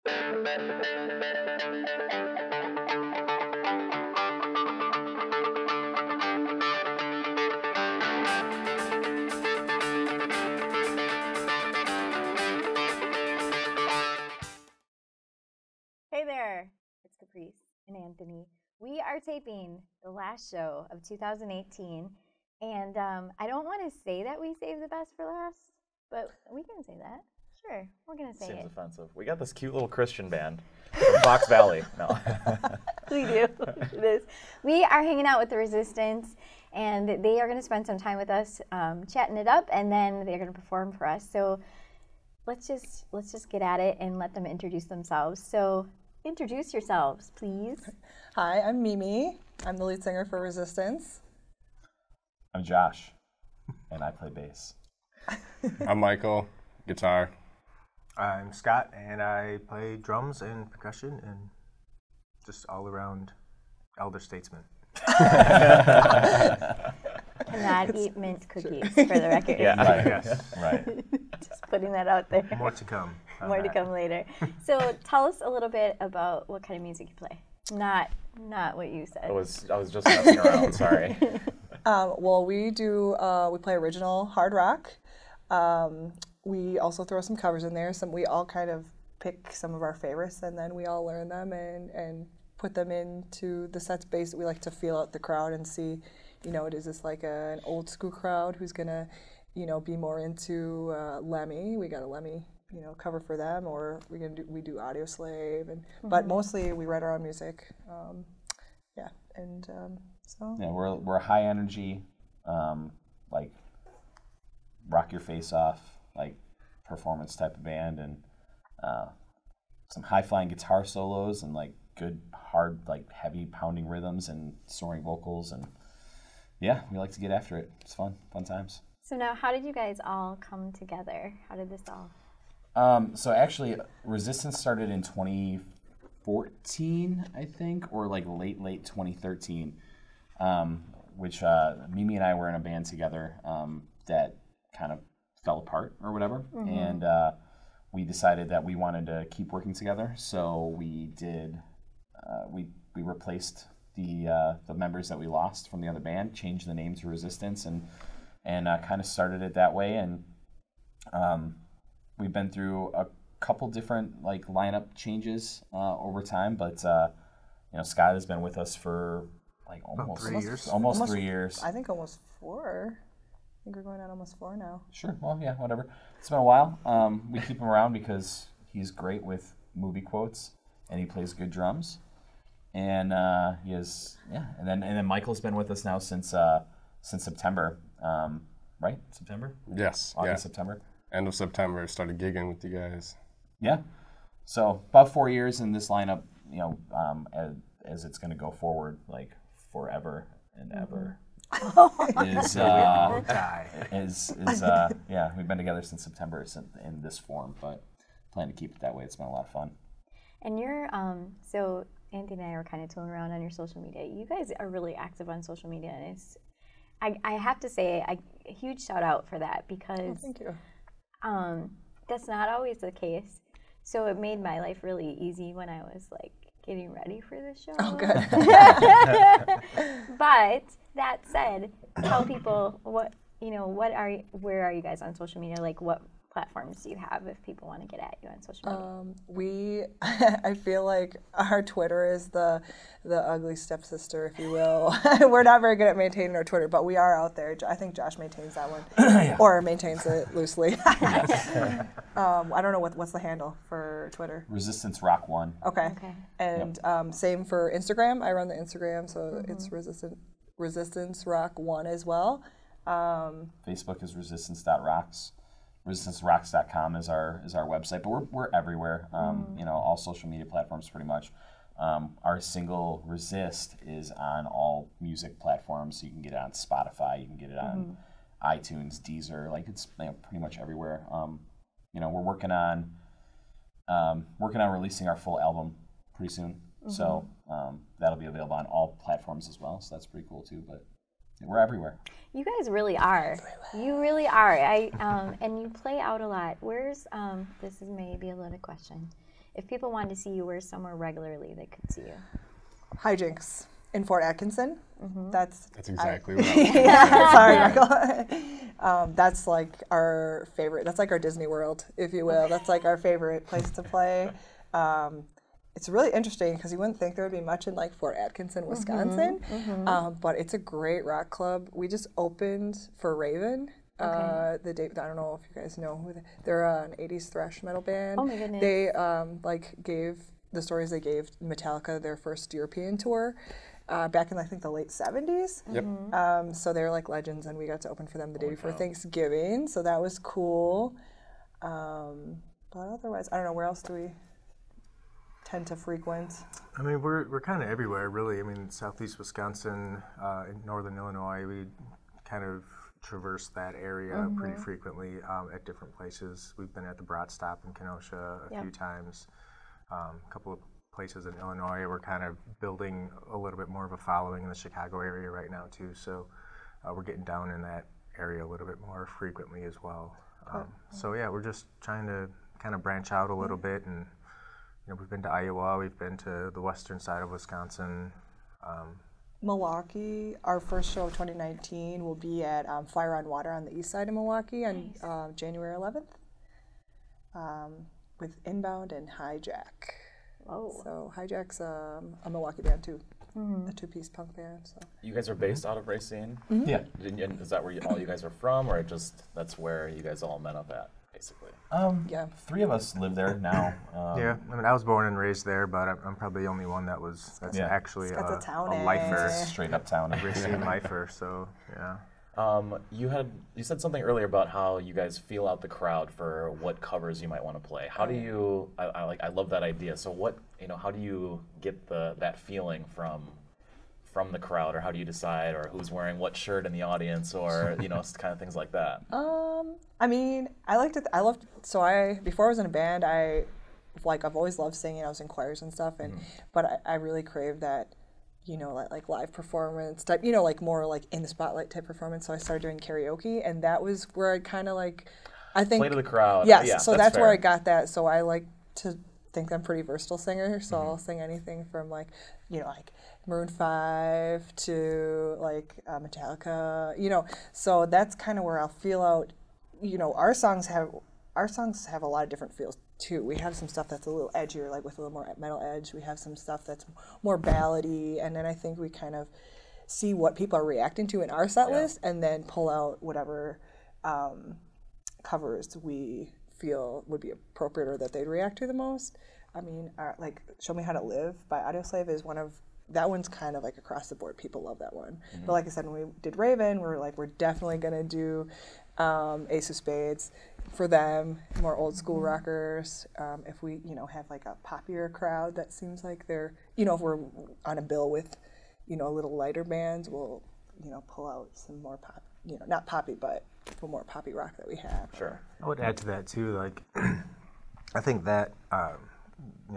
Hey there, it's Caprice and Anthony. We are taping the last show of 2018, and I don't want to say that we saved the best for last, but we can say that. Sure, we're going to say Seems it. offensive. We got this cute little Christian band from Fox Valley. No. We do. It is. We are hanging out with the Resistance, and they are going to spend some time with us chatting it up, and then they're going to perform for us. So let's just get at it and let them introduce themselves. So introduce yourselves, please. Hi, I'm Mimi. I'm the lead singer for Resistance. I'm Josh, and I play bass. I'm Michael, guitar. I'm Scott, and I play drums and percussion and just all around elder statesman. Cannot eat mint cookies, for the record. Yeah, right. Yes. Right. Just putting that out there. More to come. More to come later. So tell us a little bit about what kind of music you play. Not what you said. I was just messing around. Sorry. Well, we play original hard rock. We also throw some covers in there. We all kind of pick some of our favorites, and then we all learn them and put them into the sets. Basically, we like to feel out the crowd and see, is this like an old school crowd who's gonna, be more into Lemmy. We got a Lemmy, cover for them, or we do Audio Slave, but mostly we write our own music. Yeah, we're high energy, like rock your face off, like performance type of band, and some high flying guitar solos and like good hard like heavy pounding rhythms and soaring vocals, and yeah, we like to get after it. It's fun times. So now, how did you guys all come together? How did this all? So actually, Resistance started in 2014, I think, or like late 2013, which Mimi and I were in a band together that kind of fell apart or whatever, and we decided that we wanted to keep working together. So we did. We replaced the members that we lost from the other band, changed the name to Resistance, and kind of started it that way. And we've been through a couple different like lineup changes over time, but Scott has been with us for like almost 3 years. Almost 3 years. I think almost 4. I think we're going on almost 4 now. Sure. Well, yeah, whatever. It's been a while. We keep him around because he's great with movie quotes and he plays good drums. And he is, and then Michael's been with us now since September, right? September? Yes. August, September. End of September, started gigging with you guys. Yeah. So about 4 years in this lineup, as it's going to go forward, like forever and ever. We've been together since September in this form, but plan to keep it that way. It's been a lot of fun. And you're so Anthony and I were kind of tooling around on your social media. You guys are really active on social media, and it's I have to say a huge shout out for that, because thank you. That's not always the case. So it made my life really easy when I was like getting ready for this show. Oh, good. But that said, tell people where are you guys on social media? Like, what platforms do you have if people want to get at you on social media? I feel like our Twitter is the ugly stepsister, if you will. We're not very good at maintaining our Twitter, but we are out there. I think Josh maintains that one, or maintains it loosely. I don't know what's the handle for Twitter. Resistance Rock 1. Okay. And same for Instagram. I run the Instagram, so it's Resistance Rock 1 as well. Facebook is resistance.rocks. ResistanceRocks.com is our website, but we're everywhere. All social media platforms pretty much. Our single Resist is on all music platforms, so you can get it on Spotify, you can get it on iTunes, Deezer, like it's pretty much everywhere. We're working on releasing our full album pretty soon, so that'll be available on all platforms as well. So that's pretty cool too. But we're everywhere. You guys really are. You really are. And you play out a lot. Where's this is maybe a loaded question. if people wanted to see you, where's somewhere regularly they could see you? Hijinks in Fort Atkinson. That's exactly what I was sorry, Michael. That's like our favorite. That's like our Disney World, if you will. That's like our favorite place to play. It's really interesting because you wouldn't think there would be much in like Fort Atkinson, Wisconsin, but it's a great rock club. We just opened for Raven. The day, I don't know if you guys know who they're an 80s thrash metal band. Oh my goodness. They like gave the stories they gave Metallica their first European tour back in I think the late 70s. Yep. So they're like legends, and we got to open for them the day before Thanksgiving, so that was cool. But otherwise, I don't know, where else do we tend to frequent? I mean, we're kind of everywhere, really. I mean, southeast Wisconsin, in northern Illinois, we kind of traverse that area pretty frequently at different places. We've been at the Broad Stop in Kenosha a few times. A couple of places in Illinois. We're kind of building a little bit more of a following in the Chicago area right now, too. So we're getting down in that area a little bit more frequently as well. So yeah, we're just trying to kind of branch out a little bit, and you know, we've been to Iowa, we've been to the western side of Wisconsin. Milwaukee, our first show of 2019 will be at Fire on Water on the east side of Milwaukee on January 11th with Inbound and Hijack. Oh. So Hijack's a Milwaukee band too, a two-piece punk band. So You guys are based out of Racine? Yeah. And is that where all you guys are from, or just that's where you guys all met up at, basically? yeah, 3 of us live there now. Yeah, I mean, I was born and raised there, but I'm probably the only one that's actually got the town a in. lifer, Straight up town. Racine lifer. So yeah. You said something earlier about how you guys feel out the crowd for what covers you might want to play. How do you? I love that idea. So how do you get that feeling from the crowd, or how do you decide, or who's wearing what shirt in the audience, or kind of things like that? I mean, before I was in a band, I've always loved singing. I was in choirs and stuff, but I really craved that, like live performance type, like more like in the spotlight type performance. So I started doing karaoke, and that was where I kind of I think Play to the crowd. Yes, Yeah, so that's where fair. I got that. So I like to think I'm a pretty versatile singer, so I'll sing anything from like Maroon 5 to Metallica, so that's kind of where I'll feel out. Our songs have a lot of different feels too. We have some stuff that's a little edgier, like with a little more metal edge. We have some stuff that's more ballady, and then I think we kind of see what people are reacting to in our set list, and then pull out whatever covers we feel would be appropriate or that they'd react to the most. I mean, like Show Me How to Live by Audioslave is that one's kind of like across the board. People love that one. But like I said, when we did Raven, we're definitely gonna do Ace of Spades for them, more old school rockers. If we, have like a poppier crowd that seems like they're, if we're on a bill with, a little lighter bands, we'll, pull out some more pop, not poppy, but the more poppy rock that we have. Sure. I would add to that too, like I think that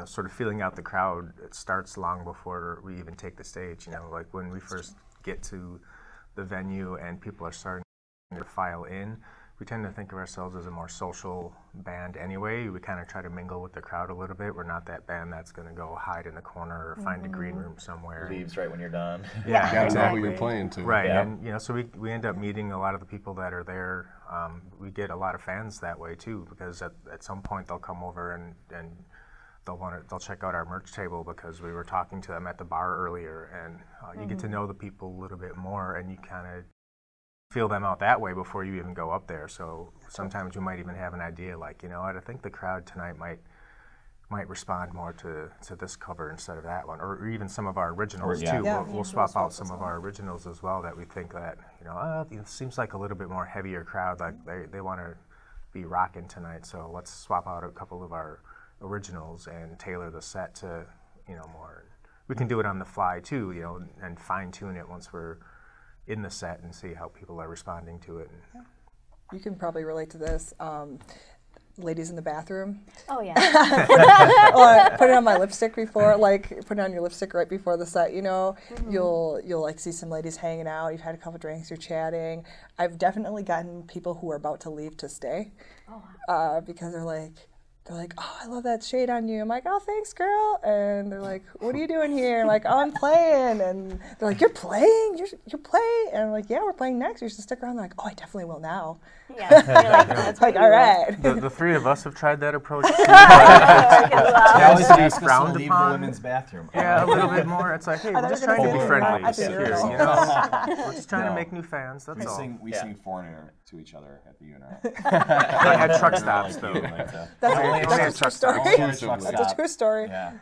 sort of feeling out the crowd, it starts long before we even take the stage. Like when we first get to the venue and people are starting to file in, we tend to think of ourselves as a more social band anyway. We kind of try to mingle with the crowd a little bit. We're not that band that's going to go hide in the corner or find a green room somewhere. Leaves right when you're done. Yeah, You gotta exactly. know who you're playing to. Right, Yeah. and so we end up meeting a lot of the people that are there. We get a lot of fans that way too, because at some point they'll come over and they'll check out our merch table because we were talking to them at the bar earlier, and you get to know the people a little bit more, and you kind of feel them out that way before you even go up there. So sometimes you might even have an idea like, I think the crowd tonight might respond more to this cover instead of that one, or even some of our originals too. Yeah. We'll swap out some of our originals as well that we think that it seems like a little bit more heavier crowd, like they want to be rocking tonight, so let's swap out a couple of our originals and tailor the set to more. We can do it on the fly too, and fine tune it once we're in the set and see how people are responding to it. You can probably relate to this. Ladies in the bathroom. Oh yeah. Or put it on my lipstick before, put it on your lipstick right before the set, You'll like see some ladies hanging out, you've had a couple drinks, you're chatting. I've definitely gotten people who are about to leave to stay. Because they're like, they're like, oh, I love that shade on you. I'm like, oh, thanks, girl. And they're like, what are you doing here? I'm like, oh, I'm playing. And they're like, you're playing? You're playing? And I'm like, yeah, we're playing next. You should stick around. They're like, oh, I definitely will now. Yeah. You're like, that's Like, what all you right. The three of us have tried that approach too. They always to be ask us to frowned leave the upon. women's bathroom. Yeah, a little bit more. It's like, hey, we're just trying to be friendly here. You know? We're just trying to make new fans. That's all. We sing Foreigner to each other at the urinal. At truck stops, though. That's a true story. That's a true story. Yeah.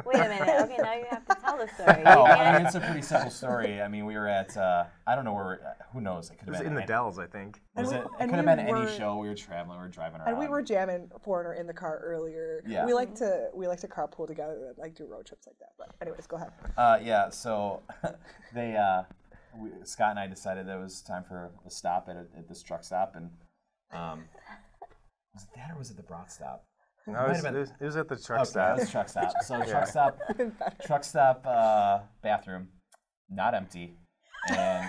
Wait a minute. Okay, now you have to tell the story. Oh, I mean, it's a pretty simple story. I mean, we were at, I don't know where, who knows? It could It have was been in the Dells, I think. Was it? It and could have we been any were- show. We were traveling. We were driving around. And we were jamming Foreigner in the car earlier. Yeah. We like to carpool together and like do road trips like that. But anyways, go ahead. Yeah. So Scott and I decided that it was time for a stop at this truck stop, and was it that or was it the Brat stop? No, it was at the truck Okay, stop. it was truck stop. So Yeah. truck stop bathroom, not empty, and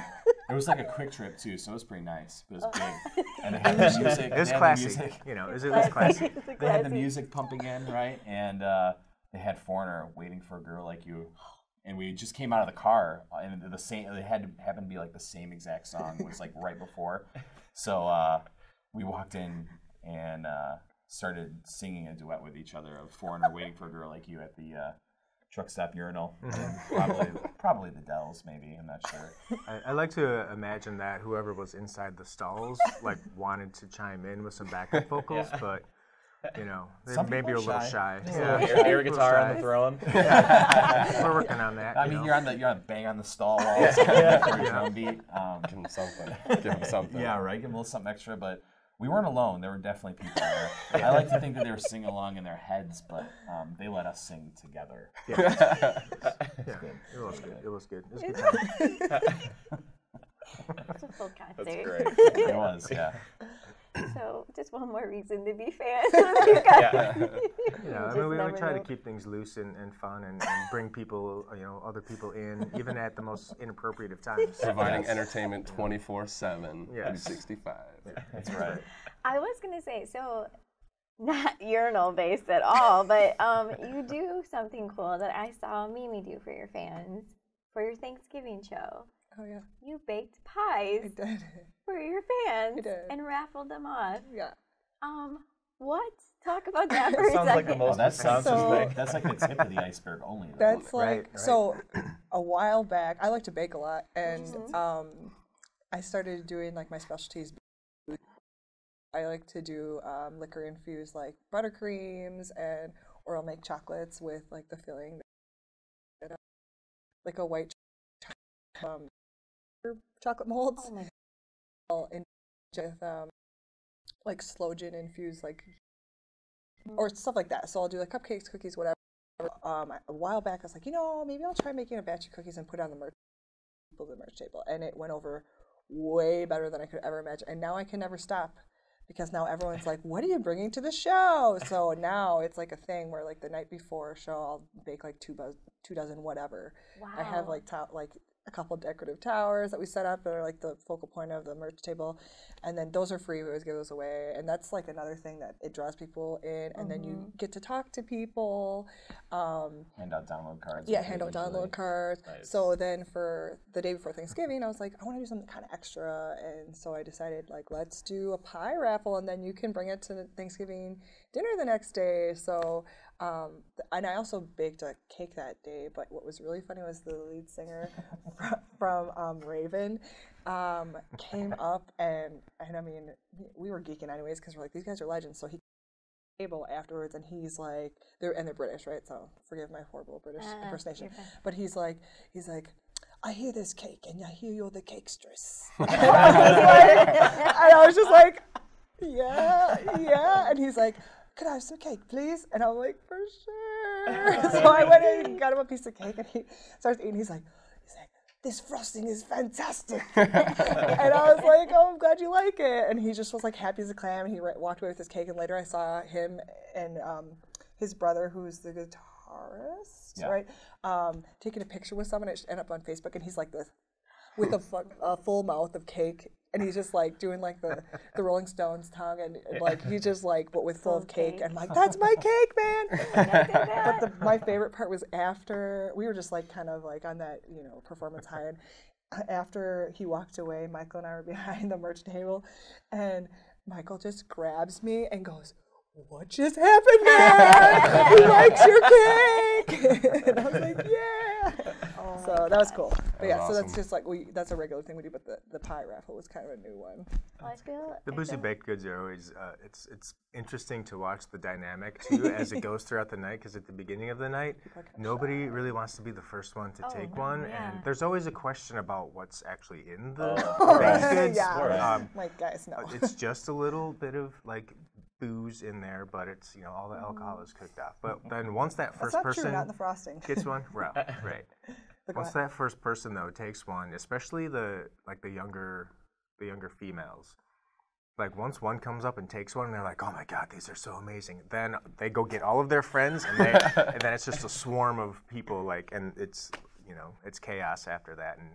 it was like a quick trip too, so it was pretty nice. It was big, and they had the music. It was they had the classic. music. You know, it was classic. They had the music pumping in, right? And they had Foreigner, Waiting for a Girl Like You. And we just came out of the car, and the same. It happened to be like the same exact song. Was like right before, so we walked in and started singing a duet with each other of Foreigner, Waiting for a Girl Like You at the truck stop urinal. Probably the Dells, maybe. I'm not sure. I like to imagine that whoever was inside the stalls like wanted to chime in with some backup vocals, but you know, they Some maybe a people little are shy. Air guitar on the throne. We're working on that. I you mean, know. you're on bang on the stall walls for your drum beat. Give them something. Give them something. Yeah, right. Give them a little something extra, but we weren't alone. There were definitely people there. I like to think that they were singing along in their heads, but they let us sing together. Yeah, it was good. It was good. It was a good time. It's a full concert. That's great. It was, yeah. So just one more reason to be fans of you guys. Yeah. You know, I mean, we try to keep things loose and fun and bring people, you know, other people in, even at the most inappropriate of times. Providing entertainment 24/7, Yes. 365. That's right. I was gonna say, so not urinal based at all, but you do something cool that I saw Mimi do for your fans for your Thanksgiving show. Oh yeah, You baked pies I did. for your fans I did. and raffled them off. Yeah. What? Talk about that for a Sounds like the second. most That's Wisconsin So- thing. that's like the tip of the iceberg only. Though. That's Right, like right. so. A while back, I like to bake a lot, and I started doing like my specialties. I like to do liquor infused like buttercreams, or I'll make chocolates with like the filling, like a white chocolate molds. Oh my I'll with like Slogan infused like or stuff like that. So I'll do like cupcakes, cookies, whatever. A while back, I was like, you know, maybe I'll try making a batch of cookies and put it on the merch table, and it went over way better than I could ever imagine. And now I can never stop because now everyone's like, what are you bringing to the show? So now it's like a thing where like the night before a show, I'll bake like two dozen whatever. Wow. I have like a couple decorative towers that we set up that are like the focal point of the merch table, and then those are free. We always give those away, and that's like another thing that it draws people in, and then you get to talk to people. Hand out download cards. Yeah, hand out download cards. Nice. So then for the day before Thanksgiving, I was like, I want to do something kind of extra, and so I decided like let's do a pie raffle, and then you can bring it to Thanksgiving dinner the next day. So. And I also baked a cake that day, but what was really funny was the lead singer from Raven came up, and I mean, we were geeking anyways because we're like, these guys are legends. So he came to the table afterwards, and he's like, they're British, right? So forgive my horrible British impersonation, you're fine. but he's like, I hear this cake, and I hear you're the cakestress. And I was just like, yeah, and he's like, could I have some cake, please? And I'm like, for sure. So I went in and got him a piece of cake, and he starts eating. He's like, this frosting is fantastic. And I was like, oh, I'm glad you like it. And he just was like happy as a clam. And he walked away with his cake. And later I saw him and his brother, who's the guitarist, right, taking a picture with someone. It ended up on Facebook, and he's like this, with a full mouth of cake And he's just like doing like the Rolling Stones tongue, and like he's just like, but with full of cake. And I'm like, that's my cake, man. But my favorite part was after we were just like kind of like on that, you know, performance high, and after he walked away, Michael and I were behind the merch table, and Michael just grabs me and goes, "What just happened, man? He likes your cake!" And I was like, "Yeah." So that was cool. But yeah, so that's just like that's a regular thing we do. But the pie raffle was kind of a new one. Well, The boozy baked goods are always it's interesting to watch the dynamic too as it goes throughout the night, because at the beginning of the night nobody really wants to be the first one to take one, and there's always a question about what's actually in the baked goods. Yeah, like guys, no. It's just a little bit of like booze in there, but it's, you know, all the alcohol is cooked off. But then once that first That's not person true, not in the frosting. gets one, right. Once that first person though takes one, especially the younger females, like once one comes up and takes one, and they're like, "Oh my God, these are so amazing!" Then they go get all of their friends, and and then it's just a swarm of people, like, and it's, you know, it's chaos after that, and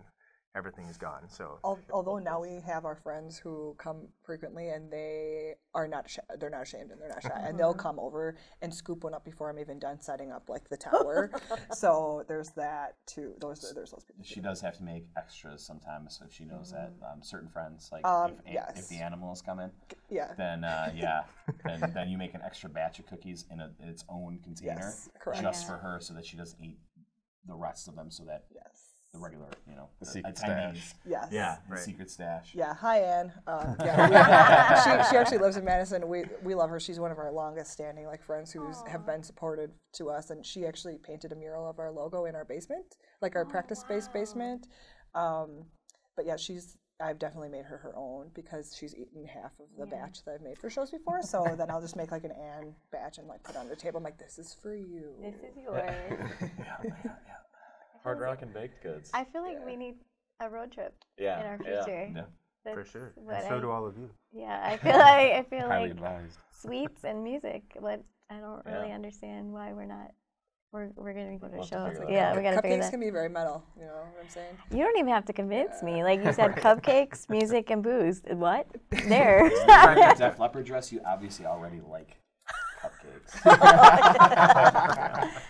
everything is gone. So although now we have our friends who come frequently, and they are not they're not ashamed, and they're not shy, and they'll come over and scoop one up before I'm even done setting up like the tower. So there's that too. There's those people. She does have to make extras sometimes, so she knows that certain friends, like if the animals come in, then then you make an extra batch of cookies in its own container just for her, so that she doesn't eat the rest of them, so that the regular, you know, the secret stash. Yes. Yeah, the secret stash. Yeah. Hi, Ann. She actually lives in Madison. We love her. She's one of our longest standing like friends who have been supportive to us, and she actually painted a mural of our logo in our basement, like our practice space basement. But yeah, I've definitely made her own, because she's eaten half of the batch that I've made for shows before. So then I'll just make like an Ann batch and like put it on the table. I'm like, this is for you. This is yours. Hard rock and baked goods. I feel like we need a road trip in our Yeah. future. Yeah. For sure. And so do all of you. Yeah, I feel Highly like advised. sweets and music, but I don't really understand why we're not. We're gonna go to We'll shows. have to figure that Yeah, out. we gotta figure Cupcakes that. can be very metal. You know what I'm saying? You don't even have to convince me. Like you said, cupcakes, music, and booze. What? There. You're wearing a Def Leppard dress. You obviously already like cupcakes.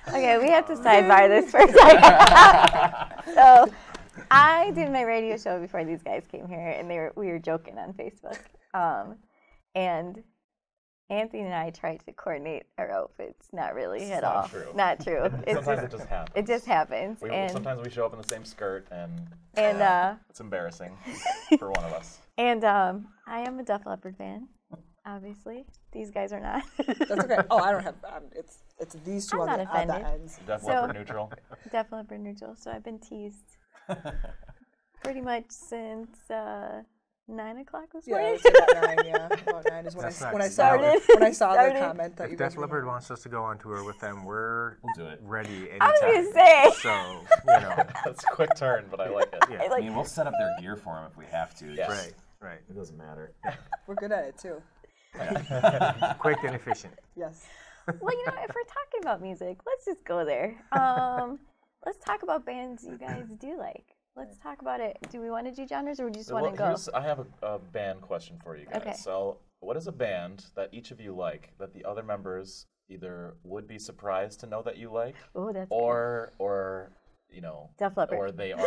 Okay, we have to sidebar this for a second. So, I did my radio show before these guys came here, and we were joking on Facebook. And Anthony and I tried to coordinate our outfits. Not really at all. True. Not true. Sometimes it just happens. It just happens. Sometimes we show up in the same skirt, and it's embarrassing for one of us. And I am a Def Leppard fan, obviously. These guys are not. That's okay. Oh, I don't have. It's these two I'm on not the offended. ends. Def Leppard neutral. Def Leppard neutral. So I've been teased pretty much since 9 o'clock this Yeah, morning. it's about 9. Yeah, about 9 is when That's I not when I too saw bad. when I saw the comment that you If guys Def were Leppard wants us to go on tour with them, we're do it. ready anytime. I was gonna say. So, you know. That's a quick turn, but I like it. Yeah. I mean, we'll set up their gear for them if we have to. Yes. Right. It doesn't matter. We're good at it too. Quick and efficient. Yes. Well, you know, if we're talking about music, let's just go there. Let's talk about bands you guys do like. Let's talk about it. Do we want to do genres, or do you just want to go? I have a band question for you guys. Okay. So, what is a band that each of you like that the other members either would be surprised to know that you like, Oh, that's or you know, Def Leppard. or they are,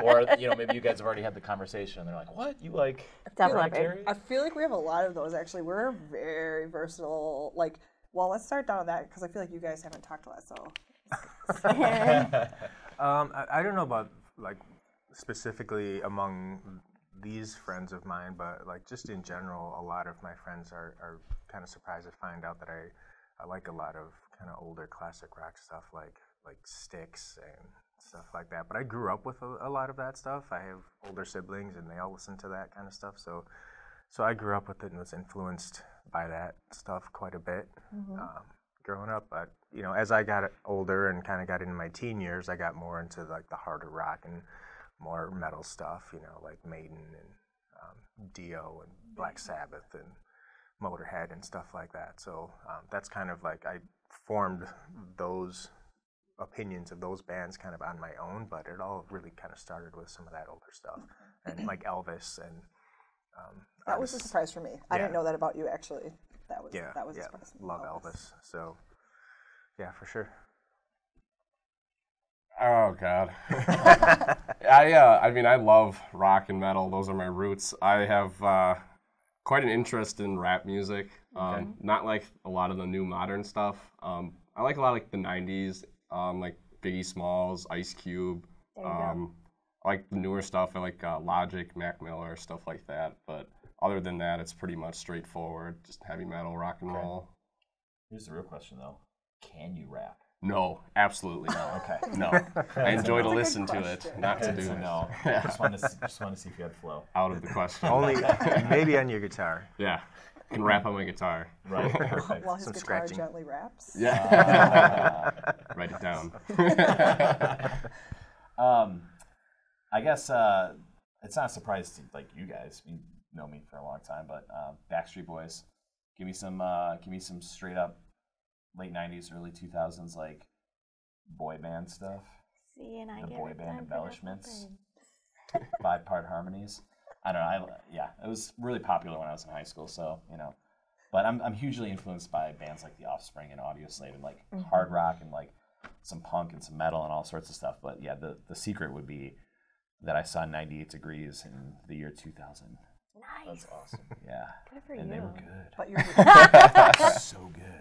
or you know, maybe you guys have already had the conversation and they're like, "What, you like Def Mariah Leppard. Carey?" I feel like we have a lot of those actually. We're very versatile. Like, well, let's start down that because I feel like you guys haven't talked a lot. So I don't know about like specifically among these friends of mine, but like just in general, a lot of my friends are kind of surprised to find out that I like a lot of kind of older classic rock stuff like Styx and stuff like that. But I grew up with a lot of that stuff. I have older siblings and they all listen to that kind of stuff. So I grew up with it and was influenced by that stuff quite a bit. Growing up, but you know, as I got older and kind of got into my teen years, I got more into like the harder rock and more metal stuff, you know, like Maiden and Dio and Black Sabbath and Motorhead and stuff like that. So that's kind of like I formed those opinions of those bands kind of on my own, but it all really kind of started with some of that older stuff. and like Elvis and. That was a surprise for me. I didn't know that about you, actually. That was a surprise. Love Elvis. So, yeah, for sure. Oh God. I mean, I love rock and metal. Those are my roots. I have quite an interest in rap music. Not like a lot of the new modern stuff. I like a lot of like the '90s, like Biggie Smalls, Ice Cube. I like the newer stuff. I like Logic, Mac Miller, stuff like that. But other than that, it's pretty much straightforward, just heavy metal, rock and roll. Here's the real question, though. Can you rap? No, absolutely not. Okay. No. I enjoy to listen to it, not to do it. No. Just wanted to see if you had flow. Out of the question. Only maybe on your guitar. Yeah. I can rap on my guitar. Right. Perfect. While his Some guitar scratching. gently raps. Yeah. Write it down. I guess it's not a surprise to like you guys. You know me for a long time, but Backstreet Boys. Give me some straight up late '90s, early 2000s like boy band stuff. See, and I The get boy it band done for embellishments. nothing. 5-part harmonies. I don't know. It was really popular when I was in high school. So but I'm hugely influenced by bands like The Offspring and Audioslave and like hard rock and like some punk and some metal and all sorts of stuff. But yeah, the secret would be that I saw 98 Degrees in the year 2000. Nice. That's awesome. Yeah. Good for and you. they were good. But you're So good.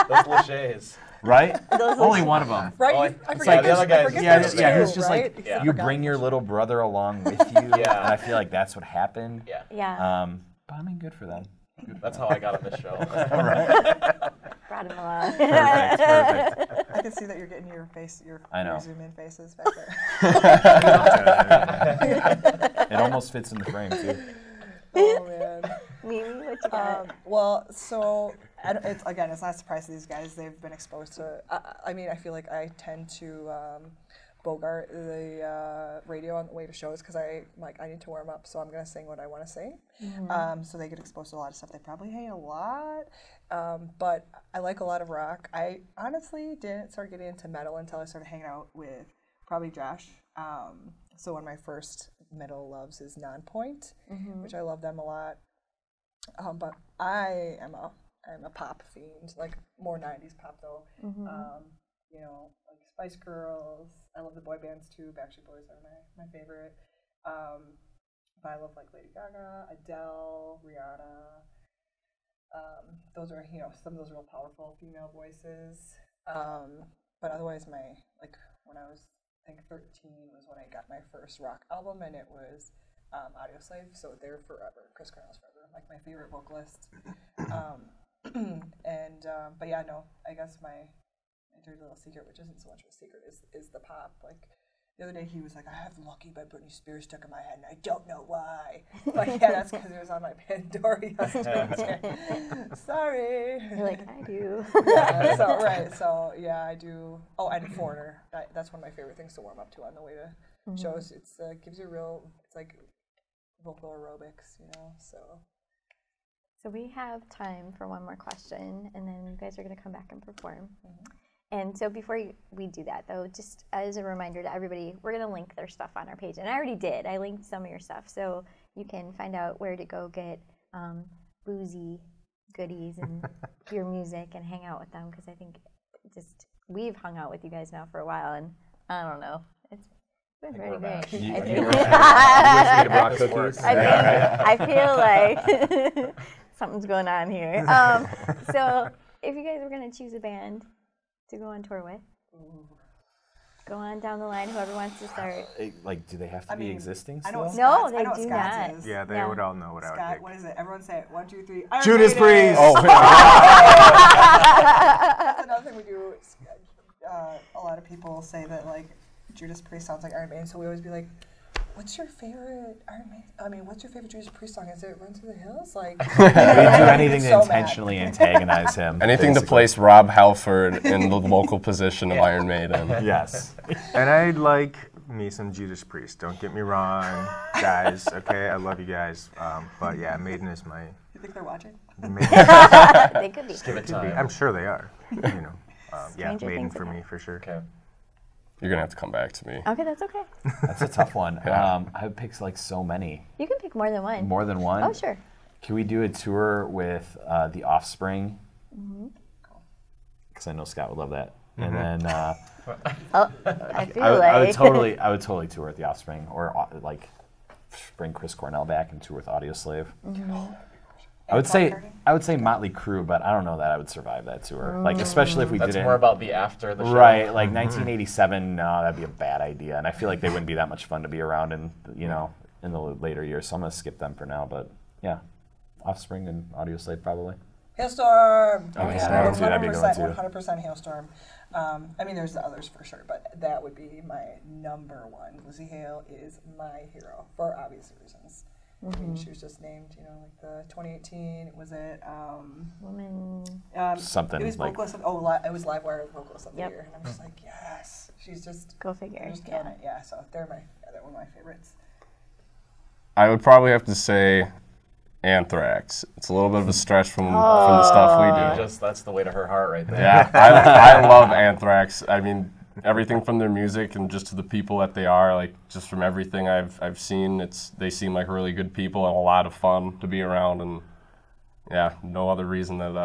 Those cliches. Right? Only one of them. right. Oh, I it's forget like the there's- other I guys. forget Yeah, there's yeah. two, It's just right? like Because I you forgot bring your there's little brother along with you. Yeah. And I feel like that's what happened. Yeah. Yeah. But I mean, good for them. That's how I got on this show. Brought him along. Perfect. I can see that you're getting your I know. zoom in faces back there. It almost fits in the frame too. Oh man. Mimi, what you got? Well, so it's not a surprise to these guys. They've been exposed to. I mean, I feel like I tend to bogart the radio on the way to shows because I need to warm up, so I'm gonna sing what I want to sing. So they get exposed to a lot of stuff they probably hate a lot. But I like a lot of rock. I honestly didn't start getting into metal until I started hanging out with probably Josh. So one of my first metal loves is Nonpoint, which I love them a lot. But I am a pop fiend, like more 90s pop though. Like Spice Girls. I love the boy bands too. Backstreet Boys are my favorite. But I love like Lady Gaga, Adele, Rihanna. Those are some of those real powerful female voices. But otherwise, when I was I think 13 was when I got my first rock album, and it was Audioslave. So they're forever. Chris Cornell's forever, like my favorite vocalist. But yeah, no, I guess my dirty little secret, which isn't so much of a secret, is the pop. Like the other day, he was like, "I have Lucky by Britney Spears stuck in my head, and I don't know why." Like, yeah, that's because it was on my Pandora yesterday. Sorry. You're like, I do. Yeah, so yeah, I do. Oh, and Foreigner. That's one of my favorite things to warm up to on the way to shows. It's gives you it's like vocal aerobics, So we have time for one more question, and then you guys are going to come back and perform. And so before we do that, though, just as a reminder to everybody, we're going to link their stuff on our page. And I already did. I linked some of your stuff. So you can find out where to go get boozy goodies and your music and hang out with them. Because I think we've hung out with you guys now for a while. And I don't know. It's been pretty great. I feel like something's going on here. So if you guys were going to choose a band to go on tour with, go on down the line, whoever wants to start. Do they have to be existing still? No, they do not. Yeah, they would all know what I would Scott, pick. what is it? Everyone say it. 1, 2, 3. Judas Priest! Oh, That's another thing we do. A lot of people say that Judas Priest sounds like Iron Maiden, so we always be like, "What's your favorite Iron Maiden? I mean, what's your favorite Judas Priest song? Is it Run Through the Hills?" Like, they do anything to so intentionally antagonize him. Anything to place Rob Halford in the vocal position of Iron Maiden. Yes. And I like me some Judas Priest. Don't get me wrong, guys. Okay, I love you guys. But yeah, Maiden is my. You think they're watching? They could be. Give it time. I'm sure they are. Yeah, Stranger Maiden Things for about me for sure. Okay. You're gonna have to come back to me. Okay, that's okay. That's a tough one. I would pick like so many. You can pick more than one. More than one? Oh, sure. Can we do a tour with The Offspring? Because I know Scott would love that. And then I feel I would like totally tour with The Offspring, or like bring Chris Cornell back and tour with Audioslave. I would say Motley Crue, but I don't know that I would survive that tour. Like, especially if we That's didn't. more about the after the show. Right, like 1987. No, that'd be a bad idea, and I feel like they wouldn't be that much fun to be around in in the later years. So I'm gonna skip them for now. But yeah, Offspring and Audioslave probably. Hailstorm. Oh, yeah, that would too. That'd be a good one, too. 100% Hailstorm. I mean, there's the others for sure, but that would be my number one. Lizzie Hale is my hero for obvious reasons. I mean, she was just named, like the 2018. Was it woman. Something It was like vocalist. It was Livewire vocalist of the year, and I'm just like, yes, she's just Go figure. just killing it. Yeah, so they're one of my favorites. I would probably have to say Anthrax. It's a little bit of a stretch from the stuff we do. That's the way to her heart right there. Yeah, I love Anthrax. I mean, everything from their music and just to the people that they are, like just from everything I've seen, they seem like really good people and a lot of fun to be around. And yeah, no other reason that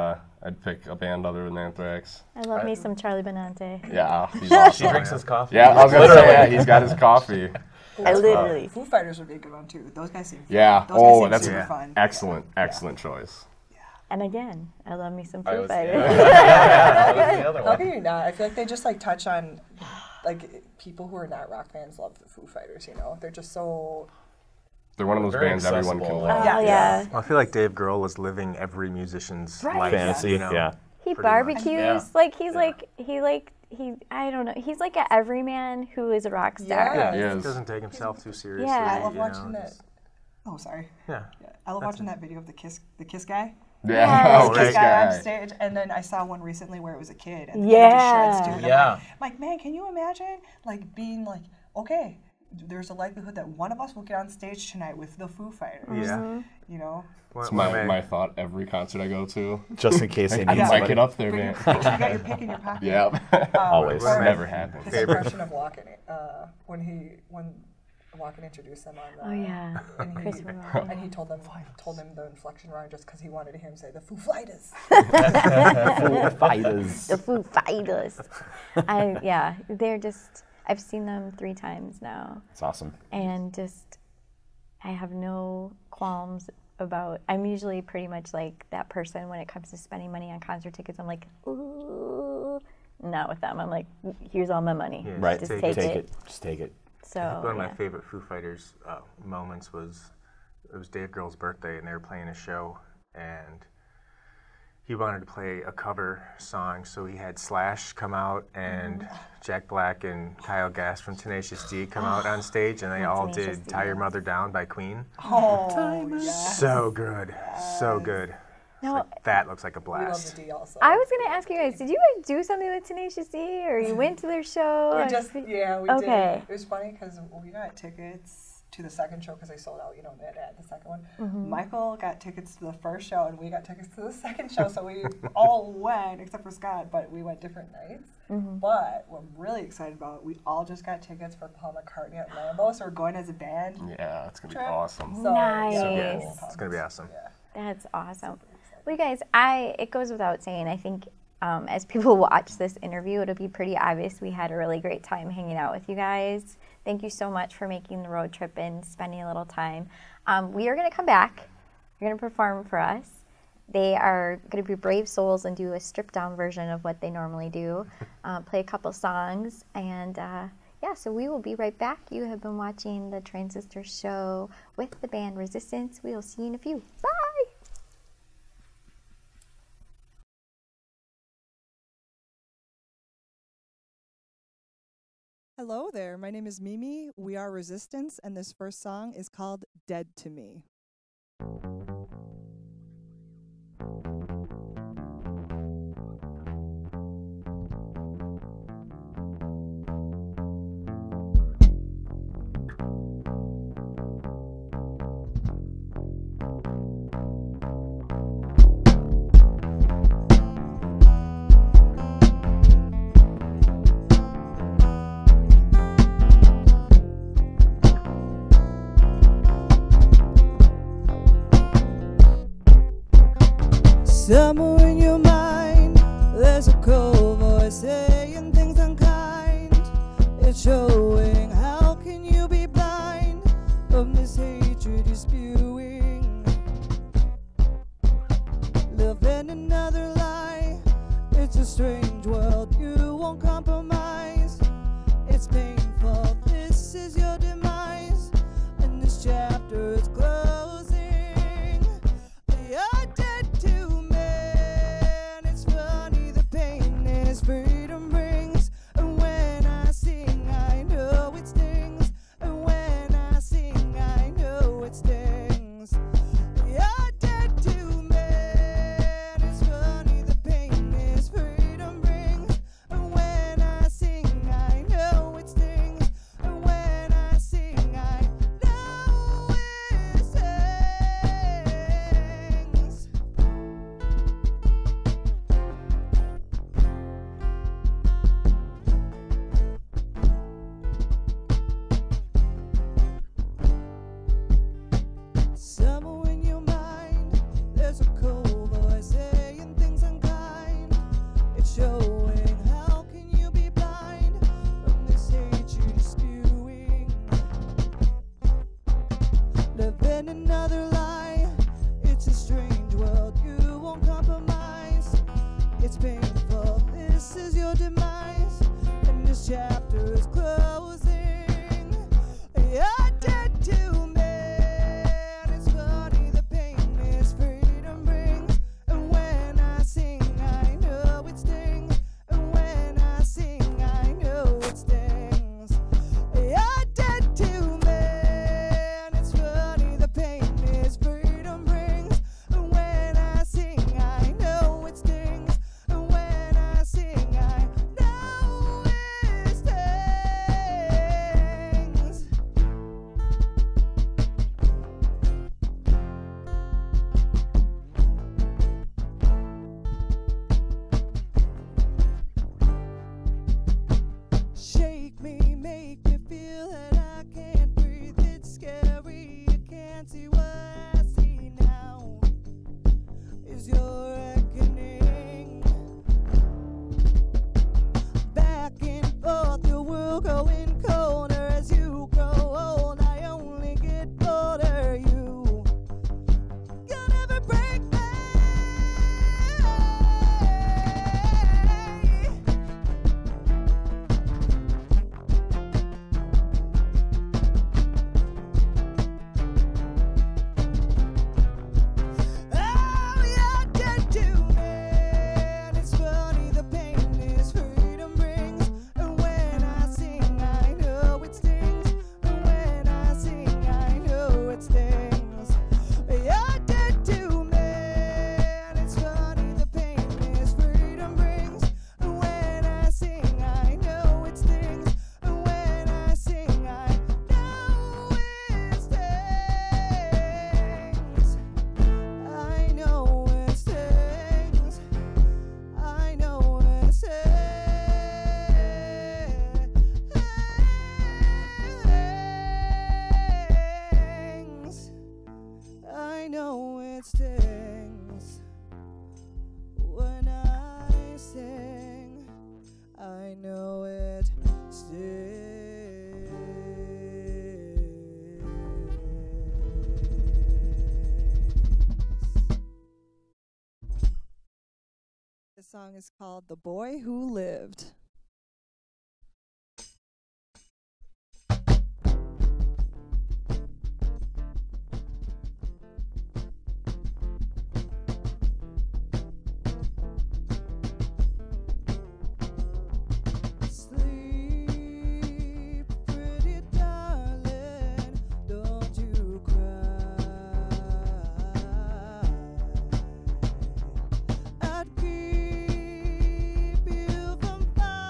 I'd pick a band other than Anthrax. I love me some Charlie Benante. Yeah, he's awesome. She drinks his coffee. Yeah, I was gonna say, yeah, he's got his coffee. I literally. Foo Fighters would be a good one too. Those guys seem fun. Yeah. Those guys seem That's super fun. excellent choice. And again, I love me some I Foo was- Fighters. that was the other How one. can you not? I feel like they just like touch on like people who are not rock fans love the Foo Fighters. They're just so. They're one of those Very bands everyone can accessible. love. Oh yeah. Well, I feel like Dave Grohl was living every musician's Right. life. fantasy. Yeah. He Pretty much. barbecues Yeah. like he I don't know. He's like an everyman who is a rock star. Yeah. He He is. doesn't take himself too seriously. Yeah. I love you watching know, that. just- Oh, sorry. Yeah. Yeah, I love watching that video of the Kiss guy. Yeah. Oh, Kiss right. guy on stage, and then I saw one recently where it was a kid. And the kid Yeah. just shreds too. And Yeah. I'm like, man, can you imagine being like, okay, there's a likelihood that one of us will get on stage tonight with the Foo Fighters. Yeah. It's my thought every concert I go to. just in case they I need can somebody. mic it up there, Bring man. your, you got your pick in your pocket. Yeah. Always. Or Never happens. His impression of Walken, when Walken introduced him on. Oh yeah. And Chris he, Cornell. and he told him the inflection wrong just because he wanted to hear him say the Foo Fighters. Foo Fighters. The Foo Fighters. They're just. I've seen them 3 times now, It's awesome. and just I have no qualms about. I'm usually pretty much like that person when it comes to spending money on concert tickets. I'm like, ooh, not with them. I'm like, here's all my money. Yeah, Right. Just take take it. Just take it. So One of my yeah. favorite Foo Fighters moments was it was Dave Grohl's birthday, and they were playing a show, and he wanted to play a cover song, so he had Slash come out and Jack Black and Kyle Gass from Tenacious D come out on stage, and they all Tenacious did D, "Tie Your yes. Mother Down" by Queen. Oh, yes. So good, so good. No, That looks like a We love blast. the D also. I was gonna ask you guys, did you guys do something with Tenacious D, or you went to their show? We just, yeah, we Okay. did. It was funny because we got tickets to the second show because they sold out, they had to add the second one. Michael got tickets to the first show and we got tickets to the second show, so we all went, except for Scott, but we went different nights. But what I'm really excited about, we all just got tickets for Paul McCartney at Lambeau, so we're going as a band. Yeah, it's gonna be Trip. awesome. So, Nice. yeah, It's gonna be awesome. Yeah. That's awesome. Well, you guys, it goes without saying, I think as people watch this interview, it'll be pretty obvious we had a really great time hanging out with you guys. Thank you so much for making the road trip and spending a little time. We are going to come back. You're going to perform for us. They are going to be brave souls and do a stripped down version of what they normally do, play a couple songs, and so we will be right back. You have been watching the Transistor Show with the band Resistance. We will see you in a few. Bye! Hello there, my name is Mimi. We are Resistance, and this first song is called Dead to Me. Somewhere in your mind, there's a cold voice saying things unkind. It's showing, how can you be blind from this hatred you're spewing? Living another lie, it's a strange world, you won't compromise. It's painful, this is your demise, and this chapter is closing. You're dead to me, and it's funny the pain this freedom brings. And when I sing, I know it stings. And when I sing, I know it stings. You're dead to me, and it's funny the pain this freedom brings. And when I sing, I know it stings. And when I sing, I know it stings. Somewhere in your mind, there's a cold voice saying things unkind. It's showing, how can you be blind from this hate you're spewing? Living another lie, it's a strange world, you won't compromise. It's painful, this is your demise, and this chapter is closing. You're dead to me, and it's funny the pain this freedom brings. And when I sing, I know it stings. And when I sing, I know it stings. You're dead to me, and it's funny the pain this freedom brings. And when I sing, I know it stings. And when I sing, I know it stings. Shake me, make me feel that I can't breathe. It's scary, you can't see what I see now. Is your reckoning back and forth? Your world growing colder as you grow old. I only get bolder. You'll never break me. Oh, you're dead to me, and it's funny the pain this freedom brings. And when I sing, I know it stings. And when I sing, I know it stings. You're dead to me, and it's funny the pain this freedom brings. And when I sing, I know it stings. And when I sing, I know it stings. I know it stings. I know it stings. I know it stings. When I sing, I know it stings. This song is called "The Boy Who Lived." Sleep, pretty darling, don't you cry. I'd keep you from falling.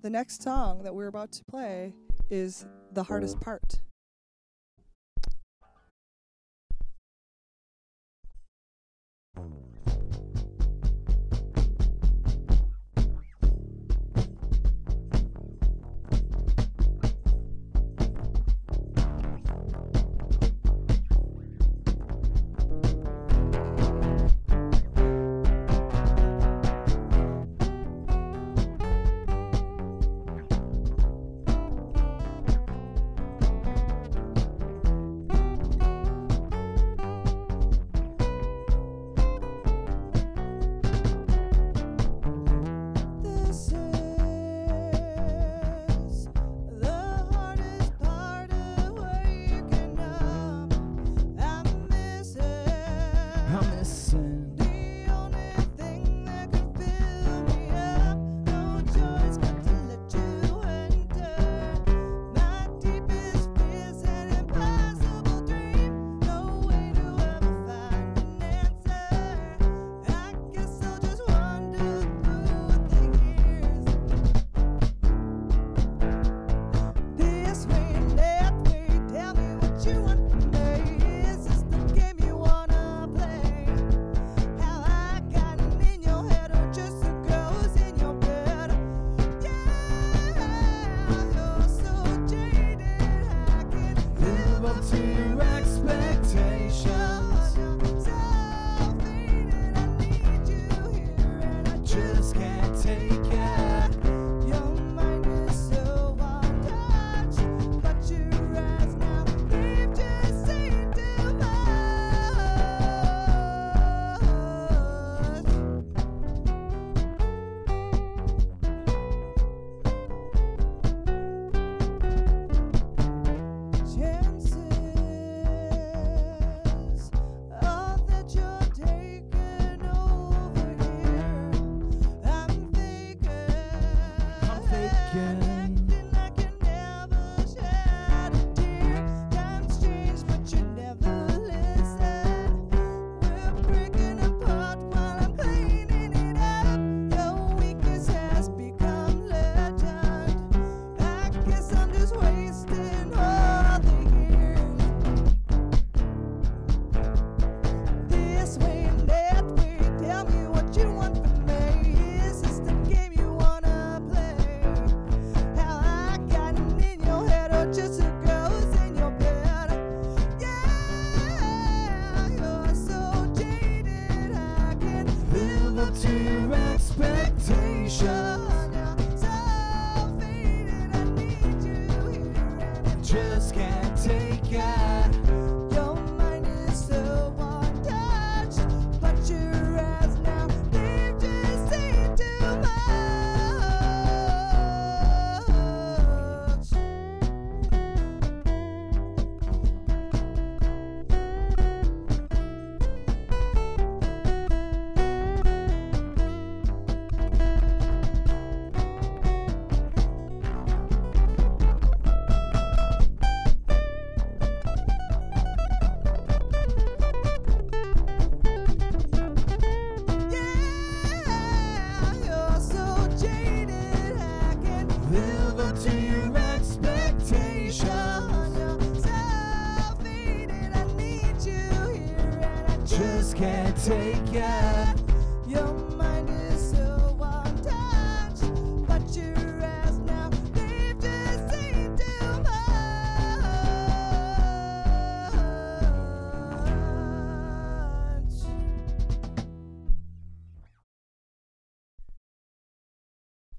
the next song that we're about to play is The Hardest Part.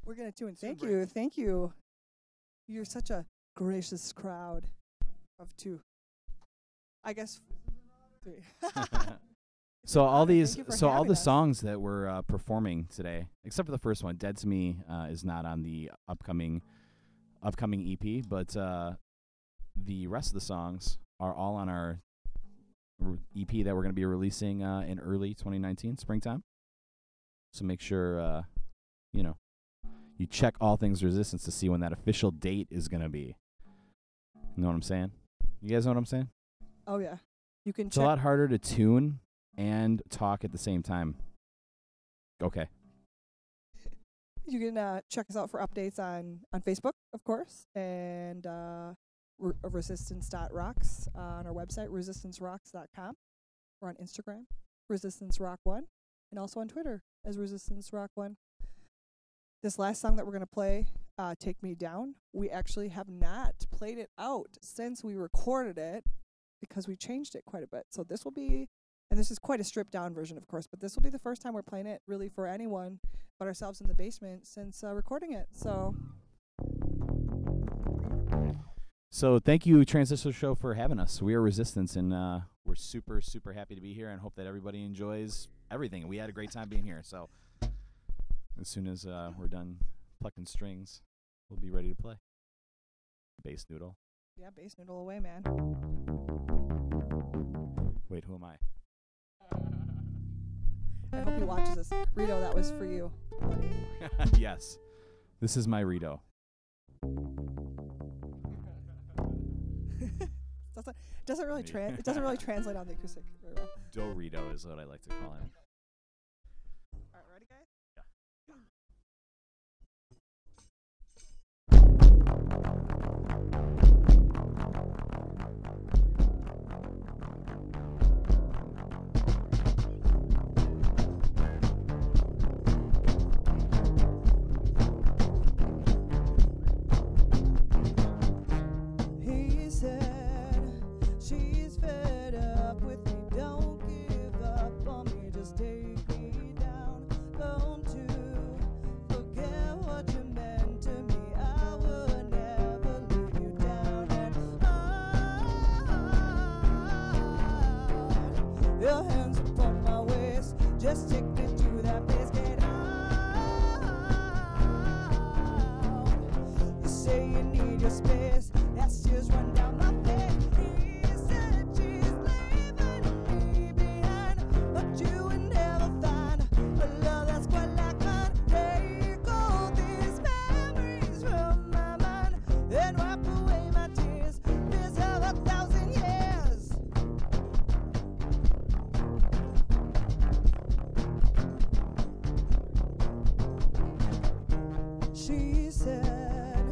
We're going to tune. Thank you. Thank you. You're such a gracious crowd of two. I guess three. So all the us. songs that we're performing today, except for the first one, "Dead to Me," is not on the upcoming EP, but the rest of the songs are all on our EP that we're going to be releasing in early 2019, springtime. So make sure you check All Things Resistance to see when that official date is going to be. You know what I'm saying? You guys know what I'm saying? Oh, yeah. You can It's a lot harder to tune and talk at the same time. Okay. You can check us out for updates on Facebook, of course, and resistance.rocks on our website, resistancerocks.com. We're on Instagram, resistancerock1, and also on Twitter as resistancerock1. This last song that we're going to play, Take Me Down, we actually have not played it out since we recorded it because we changed it quite a bit. So this will be, and this is quite a stripped down version, of course, but this will be the first time we're playing it really for anyone but ourselves in the basement since recording it. So thank you, Transistor Show, for having us. We are Resistance, and we're super, super happy to be here and hope that everybody enjoys everything. We had a great time being here, so as soon as we're done plucking strings, we'll be ready to play. Bass noodle. Yeah, bass noodle away, man. Wait, who am I? I hope he watches this. Rito, that was for you. Yes. This is my Rito. It doesn't really translate on the acoustic very well. Dorito is what I like to call him. All right, ready, guys? He said she's fed up with me. Don't give up on me. Just take me down. Come to forget what you meant to me. I would never leave you down and out. Your hands upon my waist. Just take me to that place. Get out. You say you need your space. That's just run down my face. He said she's leaving me behind, but you would never find a love that's quite like mine. Take all these memories from my mind and wipe away my tears. Tears of 1,000 years. She said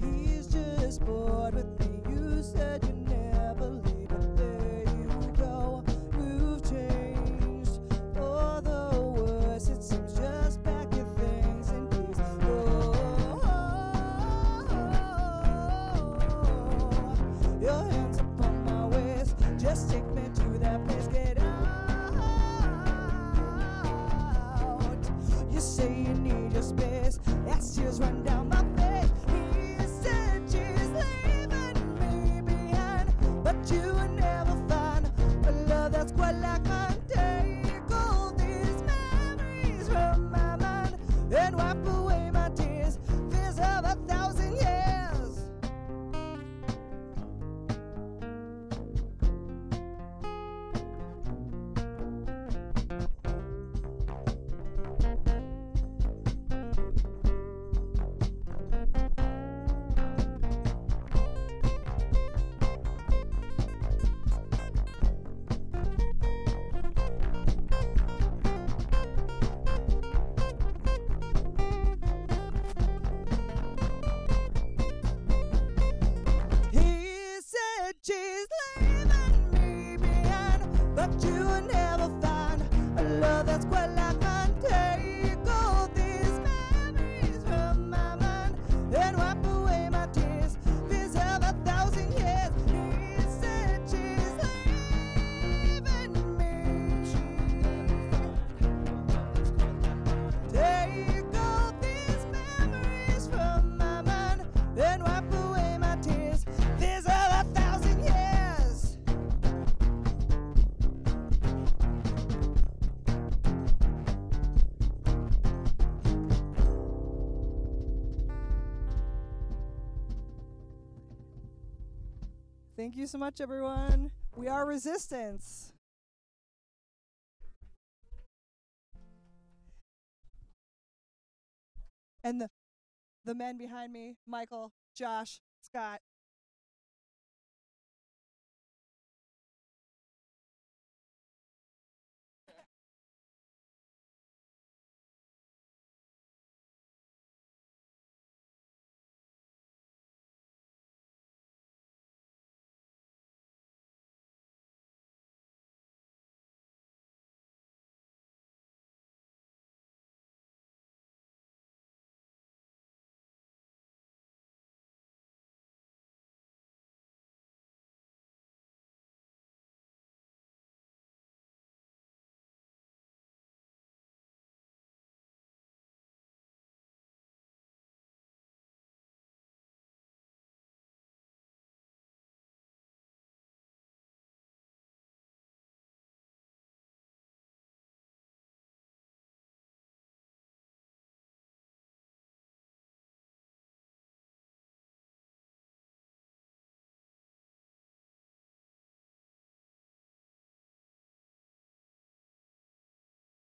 he's just bored with me. You said you never leave, but there you go. You've changed for the worse. It seems just pack your things and please go. Your hands upon my waist. Just take me to that place. Get out. You say you need your space. That's just run down my face. He said she's leaving me behind, but you would never find a love that's quite like mine. Take all these memories from my mind and wipe away my tears. Fears of 1,000 years. He said she's leaving me behind, but you will never find a love that's quite like mine. Take all these memories from my mind and wipe away my tears. Fears of 1,000 years. He said she's leaving me. Take all these memories from my mind and wipe away my tears. Fears of 1,000 years. Thank you so much, everyone. We are Resistance. And the men behind me, Michael, Josh, Scott,